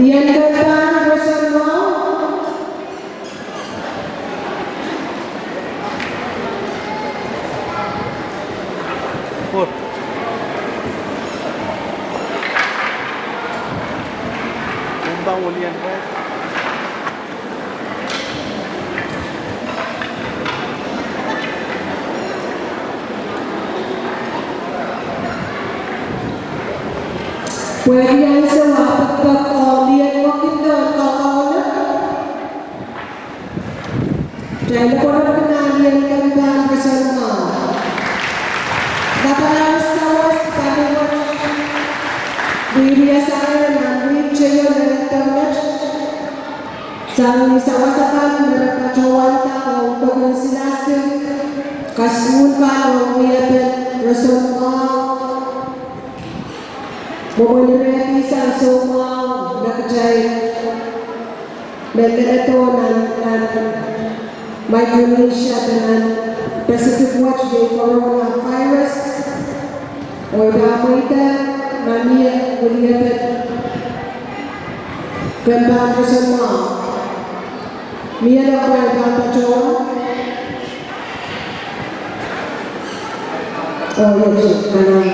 Diantarkan bersama Kumbang ulian guys. pwede yan sa pagkakaulian mo kita kakauna. Dahil ko na pinalian kang bersama. Dapat sawas kami mo Biblia saya nanti cewek dan terus sang sawasakan mereka cowanta untuk mensilasi kasun kalau dia Rasulullah memenuhi sang semua nakjai mereka dan my Indonesia dengan Pacific Watch di coronavirus oleh mereka mania melihat kembang bersama Mia dapat berbicara. Oh ya, karena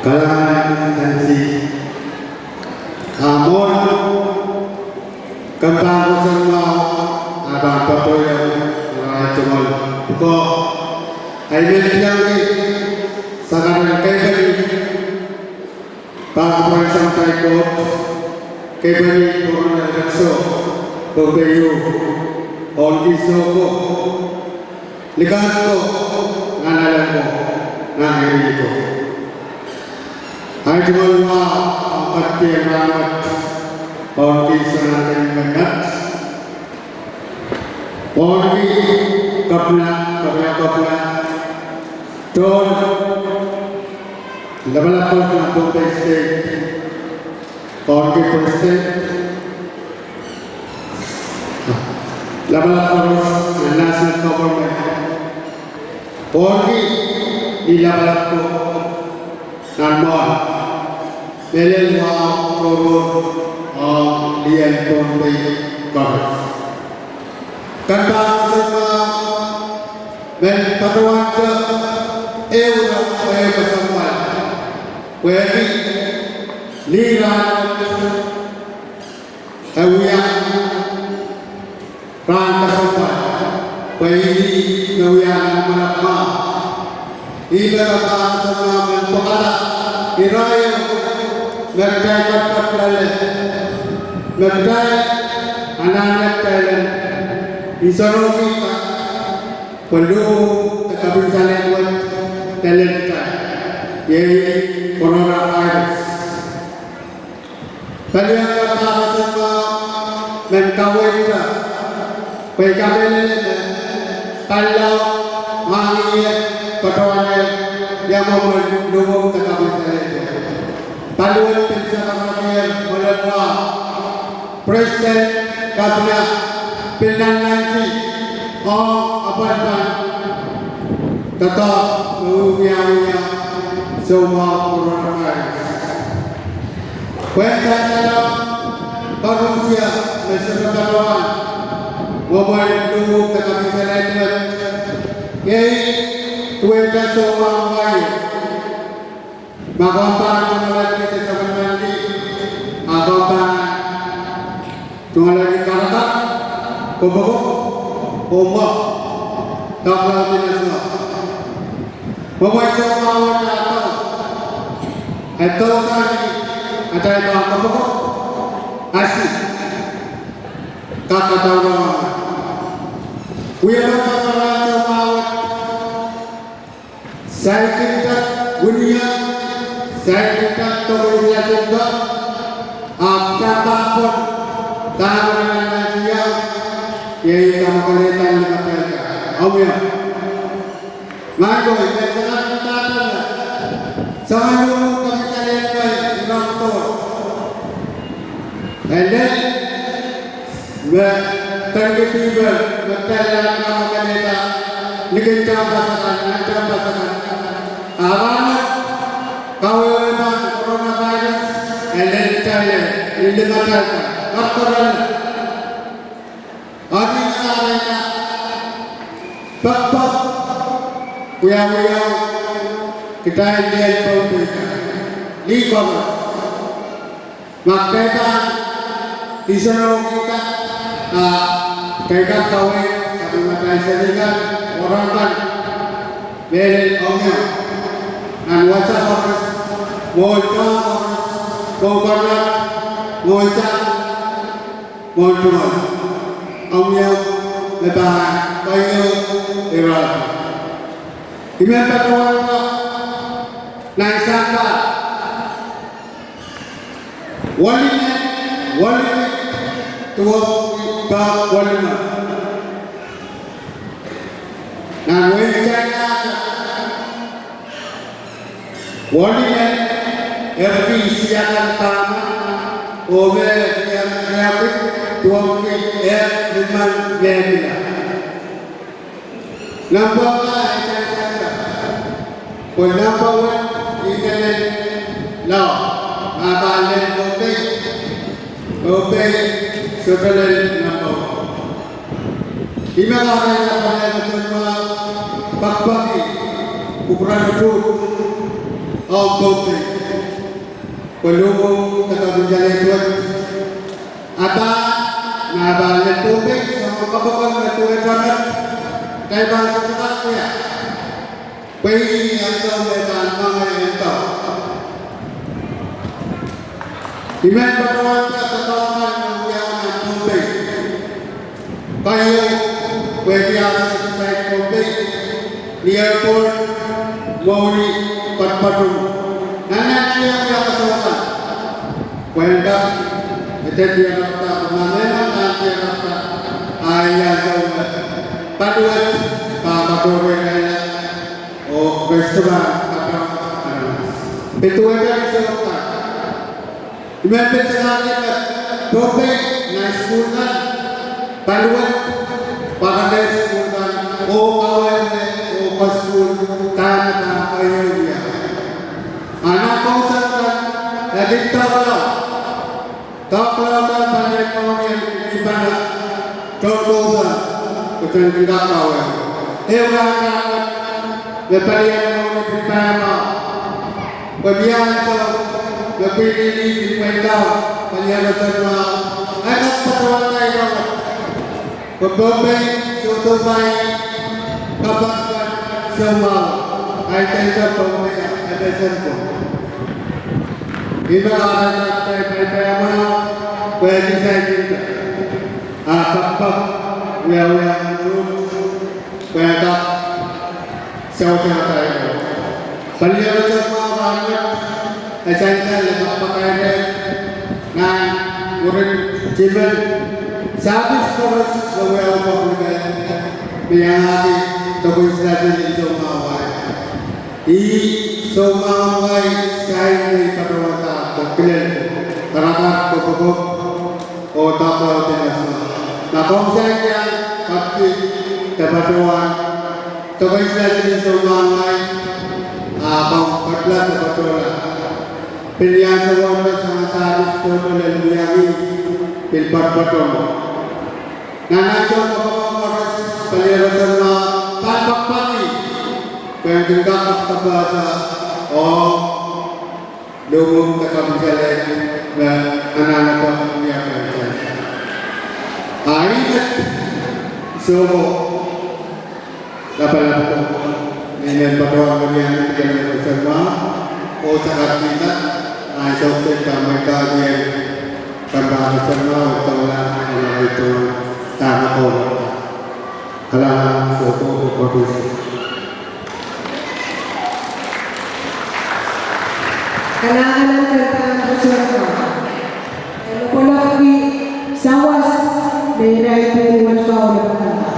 kalangan tensi amun kembang bersama abang patoya cuma ko ay yang sangat kaiban para sampai ko kaiban corona rakso topeyo on iso ko likan ko nganalan ko ngahiri ko ay cuma pati ramat on iso natin magat on kapna Don developer na Bombay State County President developer na National Government County developer ko Nanmon Melelwa Proron Lian Bombay Government Kanta sama men patuan ke eura bersama wedi liran awia rangka sopan wedi nawia malakma ibarat sama men pokala iraya ngerjai kapat lale ngerjai anak kalian isorogi perlu tekabin kalian buat talent yaitu coronavirus. Kalian kata sama menkawin kita, pekabin kalau manggil ketuanya yang mau mendukung tekabin kalian. Paluan pensiun kalian melalui Presiden Kabinet Pilihan nanti. Apa tetap mengunyah semua coronavirus. Kuasa dalam manusia menyebabkan mobil dulu tetapi selain yai kuasa semua orang magampan mengalami kesalahan nanti magampan mengalami karakter kubuk Umar tak lagi nasihat. Membaca awal atau itu tadi ada yang apa? Asih. Kata orang. Wilayah orang awal. Saya kita dunia, saya kita dunia juga. Apapun tangan dia. Yaitu kamu kelihatan di mereka. Awal. Maju, jangan kita selalu kami kalian baik orang tua. And then, terketiba berjalan mengenai negara pasangan amanat kawalan coronavirus elektrik ini makan kotoran adinarena bapak uyang kita Indian pemerintah di kota makanya di sana kita kayak kawin satu makan sehingga orang kan beli omnya dan wajah orang wajah orang wajah wajah omnya lebaran kayu erat ini apa kawan naik sangka wali tua wali nah wali erti siakan tanah obe yang kreatif tua liman bela nampaklah nampak internet law abalen obe setelah nampak email ada pada semua pakpaki ukuran itu obe peluru kata berjalan itu ada abalen obe sama pakpaki itu ada kayak bahasa sekarang Pagi yang leban mengenai itu. Iman berdoa pertolongan yang nanti. Kayu berian selesai nanti. Dia pun mori perpadu. Nana dia kesokan. Wenda itu dia kata mana nanti kata ayah jauh. Paduan paduan oh, restoran apa itu aja disebutkan. Dimana sekarang dobe naik sekolah, paduan pada sekolah, oh kawan, oh pasul, tanah ayunya. Anak kawasan lagi tahu pada kawan yang di mana contohnya kita tidak tahu. Orang Leparian mau pertama, kebiasa kepilih di mereka penjara semua. Anak pertama itu, kebetulan contoh baik kabarkan semua. Aida pemerintah ada semua. Kita akan pertama bagi saya kita. Apa yang mereka Siapa itu? Beliau semua banyak esensial lepas pakaian dan urut jiban. Sabis terus beliau memberikan biaya terus lagi semua awal. Semua awal saya ini perwata berkelan terhadap kebukuk otak lautnya semua. Nah, konsepnya tapi kebetulan Tugas dari semua lain, abang berkelas kebetulan. Pilihan semua sangat harus betul dan diawi pilpres betul. Nana coba harus pilihan semua tanpa pagi. Yang juga bahasa oh dulu tekam jalan dan anak-anak yang berjalan. Hari semua dapat dengan perjuangan yang kita bersama, oh sangat kita, sukses mereka yang kembali bersama untuk itu tanah orang, halang suatu produksi. Kenangan tentang bersama, kalau lagi sawas daerah itu masuk dalam.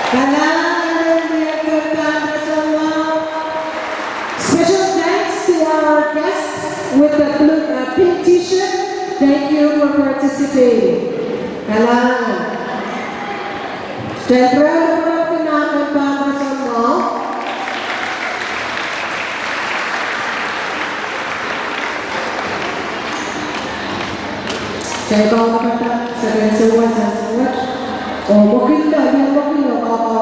Kailangan ng special thanks to our guests with the blue pink t-shirt. Thank you for participating. Kailangan. Siyempre, ano po ang pinakon para sa mo? Saya tahu kata saya sewa. Oh, mungkin tak dia mungkin tak apa